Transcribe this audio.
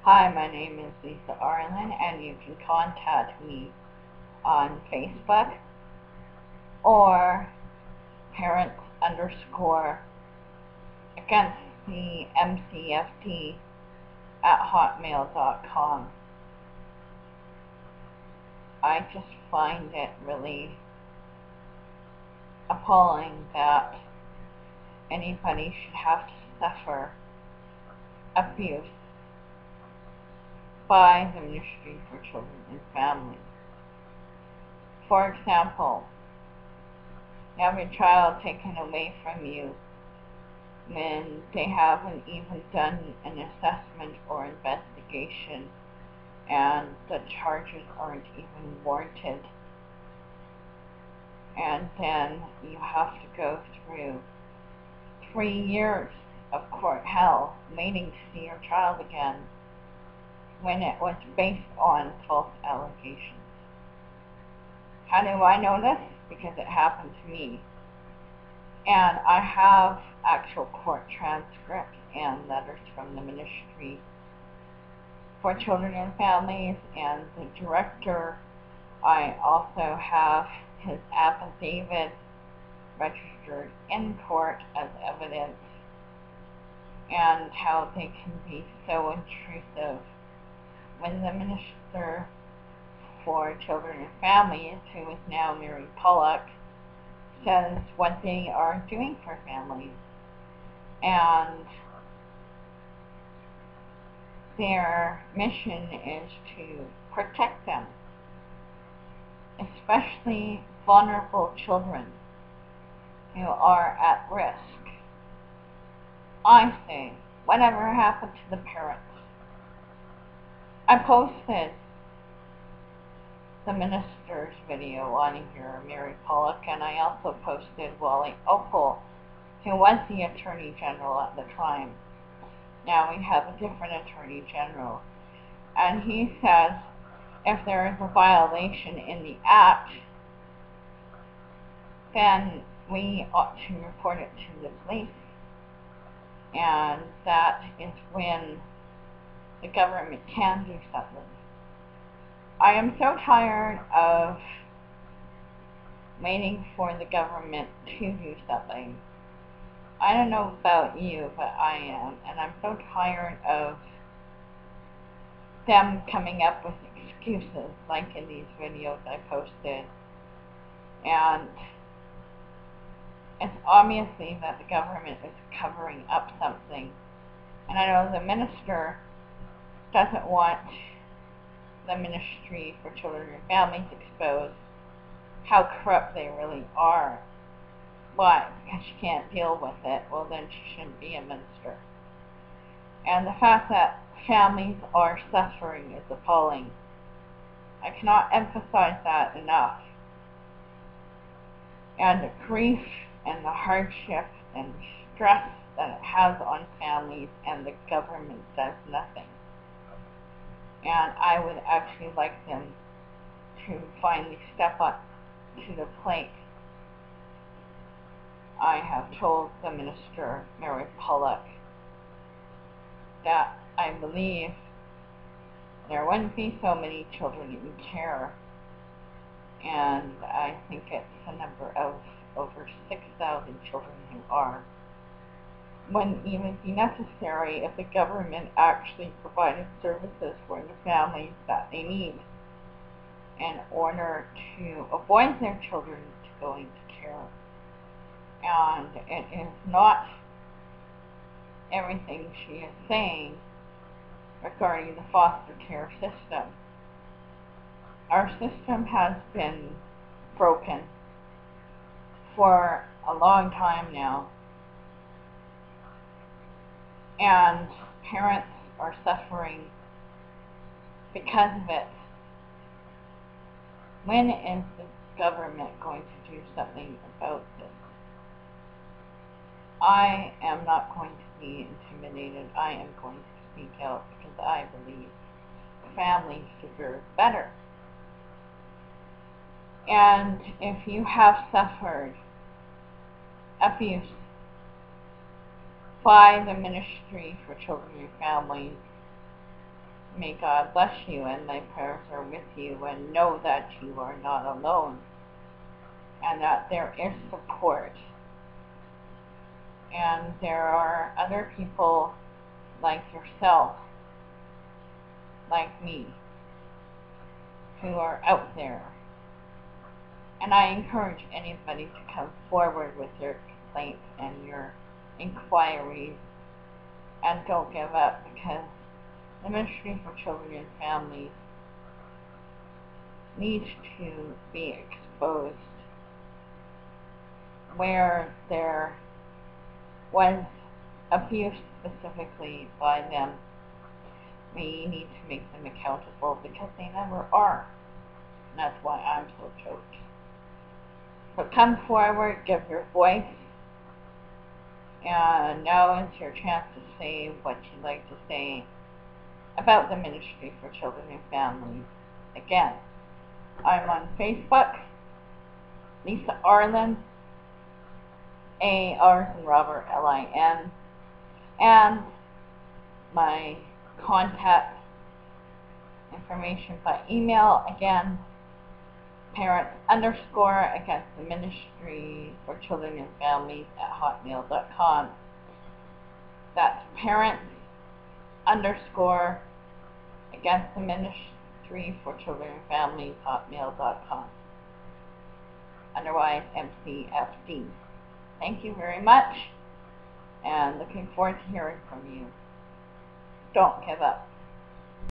Hi, my name is Lisa Arlen, and you can contact me on Facebook or parents underscore against the MCFD at hotmail.com. I just find it really appalling that anybody should have to suffer abuse by the Ministry for Children and Families. For example, you have your child taken away from you when they haven't even done an assessment or investigation and the charges aren't even warranted. And then you have to go through 3 years of court hell waiting to see your child again when it was based on false allegations. How do I know this? Because it happened to me. And I have actual court transcripts and letters from the Ministry for Children and Families and the director. I also have his affidavit registered in court as evidence, and how they can be so intrusive when the Minister for Children and Families, who is now Mary Pollock, says what they are doing for families. And their mission is to protect them, especially vulnerable children who are at risk. I say, whatever happened to the parents? I posted the minister's video on here, Mary Pollock, and I also posted Wally Opal, who was the Attorney General at the time. Now we have a different Attorney General, and he says if there is a violation in the Act, then we ought to report it to the police, and that is when the government can do something. I am so tired of waiting for the government to do something. I don't know about you, but I am, and I'm so tired of them coming up with excuses like in these videos I posted. And it's obviously that the government is covering up something. And I know the minister doesn't want the Ministry for Children and Families exposed how corrupt they really are. Why? Because she can't deal with it. Well, then she shouldn't be a minister. And the fact that families are suffering is appalling. I cannot emphasize that enough. And the grief and the hardship and stress that it has on families, and the government does nothing. And I would actually like them to finally step up to the plate. I have told the Minister, Mary Pollock, that I believe there wouldn't be so many children in care, and I think it's a number of over 6,000 children who are. Wouldn't even be necessary if the government actually provided services for the families that they need in order to avoid their children going to care. And it is not everything she is saying regarding the foster care system. Our system has been broken for a long time now, and parents are suffering because of it. When is the government going to do something about this? I am not going to be intimidated. I am going to speak out because I believe families deserve better. And if you have suffered abuse by the Ministry for Children and Families, may God bless you, and my prayers are with you, and know that you are not alone, and that there is support, and there are other people like yourself, like me, who are out there. And I encourage anybody to come forward with your complaints and your inquiries, and don't give up, because the Ministry for Children and Families needs to be exposed where there was abuse specifically by them. We need to make them accountable, because they never are. And that's why I'm so choked. So come forward, give your voice, and now is your chance to say what you'd like to say about the Ministry for Children and Families. Again, I'm on Facebook, Lisa Arlen, A-R as in Robert, L-I-N, and my contact information by email, again, parents_against-the-ministry for children and families @hotmail.com. That's parents_against-the-ministry for children and families @hotmail.com. Otherwise, MCFD. Thank you very much, and looking forward to hearing from you. Don't give up.